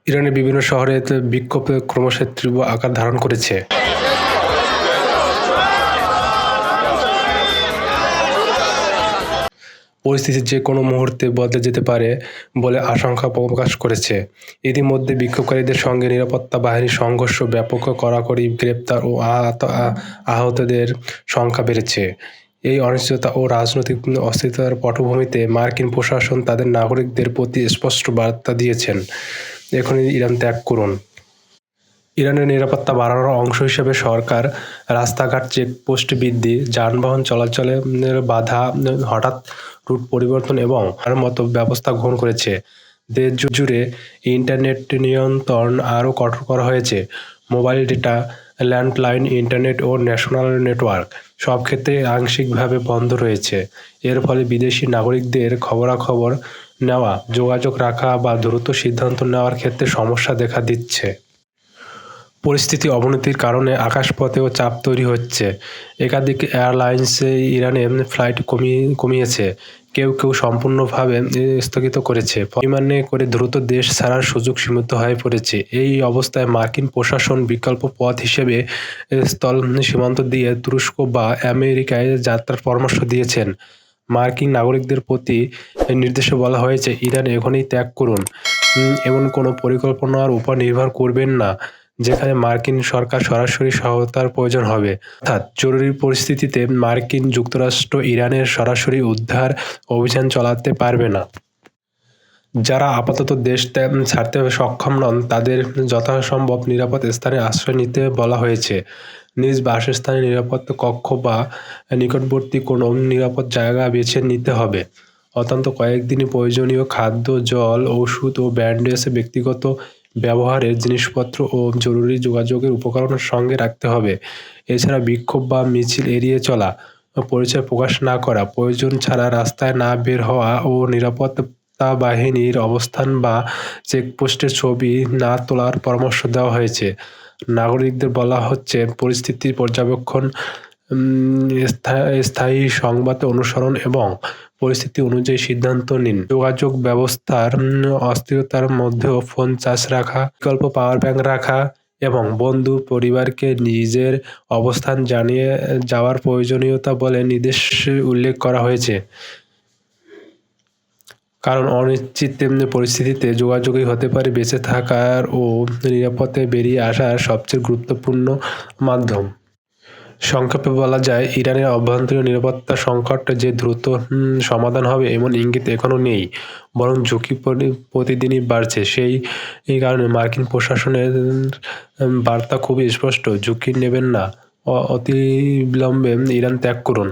ইরানের বিভিন্ন শহরে বিক্ষোভ ক্রমশ তীব্র আকার ধারণ করেছে। পরিস্থিতি যে কোনো মুহূর্তে বদলে যেতে পারে বলে আশঙ্কা প্রকাশ করেছে। ইতিমধ্যে বিক্ষোভকারীদের সঙ্গে নিরাপত্তা বাহিনীর সংঘর্ষ, ব্যাপক কড়াকড়ি, গ্রেপ্তার ও আহতদের সংখ্যা বেড়েছে। এই অনিশ্চয়তা ও রাজনৈতিক অস্থিরতার পটভূমিতে মার্কিন প্রশাসন তাদের নাগরিকদের প্রতি স্পষ্ট বার্তা দিয়েছেন, এখনই ইরান ত্যাগ করুন। ইরানের নিরাপত্তা বাড়ানোর অংশ হিসেবে সরকার রাস্তাঘাট, চেকপোস্ট বৃদ্ধি, যানবাহন চলাচলের বাধা, হঠাৎ রুট পরিবর্তন এবং মতো ব্যবস্থা গ্রহণ করেছে। দেশ জুড়ে ইন্টারনেট নিয়ন্ত্রণ আরও কঠোর করা হয়েছে। মোবাইল ডেটা, ল্যান্ডলাইন ইন্টারনেট ও ন্যাশনাল নেটওয়ার্ক সব ক্ষেত্রে আংশিকভাবে বন্ধ রয়েছে। এর ফলে বিদেশি নাগরিকদের খবরাখবর নেওয়া, যোগাযোগ রাখা বা দ্রুত সিদ্ধান্ত নেওয়ার ক্ষেত্রে সমস্যা দেখা দিচ্ছে। পরিস্থিতি অবনতির কারণে আকাশপথেও চাপ তৈরি হচ্ছে। একাধিক এয়ারলাইন্স ইরানে ফ্লাইট কমিয়েছে, কেউ কেউ সম্পূর্ণভাবে স্থগিত করেছে। বিমানে করে দ্রুত দেশ ছাড়ার সুযোগ সীমিত হয়ে পড়েছে। এই অবস্থায় মার্কিন প্রশাসন বিকল্প পথ হিসেবে স্থল সীমান্ত দিয়ে তুরস্ক বা আমেরিকায় যাত্রার পরামর্শ দিয়েছেন। মার্কিন নাগরিকদের প্রতি নির্দেশে বলা হয়েছে, ইরান এখনই ত্যাগ করুন। এমন কোনো পরিকল্পনার উপর নির্ভর করবেন না যেখানে মার্কিন সরকার সরাসরি সহায়তার প্রয়োজন হবে। অর্থাৎ জরুরি পরিস্থিতিতে মার্কিন যুক্তরাষ্ট্র ইরানের সরাসরি উদ্ধার অভিযান চালাতে পারবে না। যারা আপাতত দেশ ছাড়তে সক্ষম নন তাদের যথাসম্ভব নিরাপদ স্থানে আশ্রয় নিতে বলা হয়েছে। নিজ বাসস্থানে নিরাপদ কক্ষ বা নিকটবর্তী কোনো নিরাপদ জায়গা বেছে নিতে হবে। অত্যন্ত কয়েকদিনই প্রয়োজনীয় খাদ্য, জল, ওষুধ ও ব্যান্ডেজ, ব্যক্তিগত ব্যবহারের জিনিসপত্র ও জরুরি যোগাযোগের উপকরণের সঙ্গে রাখতে হবে। এছাড়া বিক্ষোভ বা মিছিল এড়িয়ে চলা, পরিচয় প্রকাশ না করা, প্রয়োজন ছাড়া রাস্তায় না বের হওয়া ও নিরাপত্তা বাহিনীর অবস্থান বা চেকপোস্টের ছবি না তোলার পরামর্শ দেওয়া হয়েছে। নাগরিকদের বলা হচ্ছে, পরিস্থিতির পর্যবেক্ষণ, স্থায়ী সংবাদ অনুসরণ এবং পরিস্থিতি অনুযায়ী সিদ্ধান্ত নিন। যোগাযোগ ব্যবস্থার অস্থিরতার মধ্যেও ফোন চার্জ রাখা, বিকল্প পাওয়ার ব্যাংক রাখা এবং বন্ধু পরিবারকে নিজের অবস্থান জানিয়ে যাওয়ার প্রয়োজনীয়তা বলে নির্দেশে উল্লেখ করা হয়েছে। কারণ অনিশ্চিত পরিস্থিতিতে যোগাযোগই হতে পারে বেঁচে থাকার ও নিরাপদে বেরিয়ে আসার সবচেয়ে গুরুত্বপূর্ণ মাধ্যম। সংক্ষেপে বলা যায়, ইরানের অভ্যন্তরীণ নিরাপত্তা সংকট যে দ্রুত সমাধান হবে এমন ইঙ্গিত এখনও নেই, বরং ঝুঁকি প্রতিদিনই বাড়ছে। এই কারণে মার্কিন প্রশাসনের বার্তা খুবই স্পষ্ট, ঝুঁকি নেবেন না, অতিবিলম্বে ইরান ত্যাগ করুন।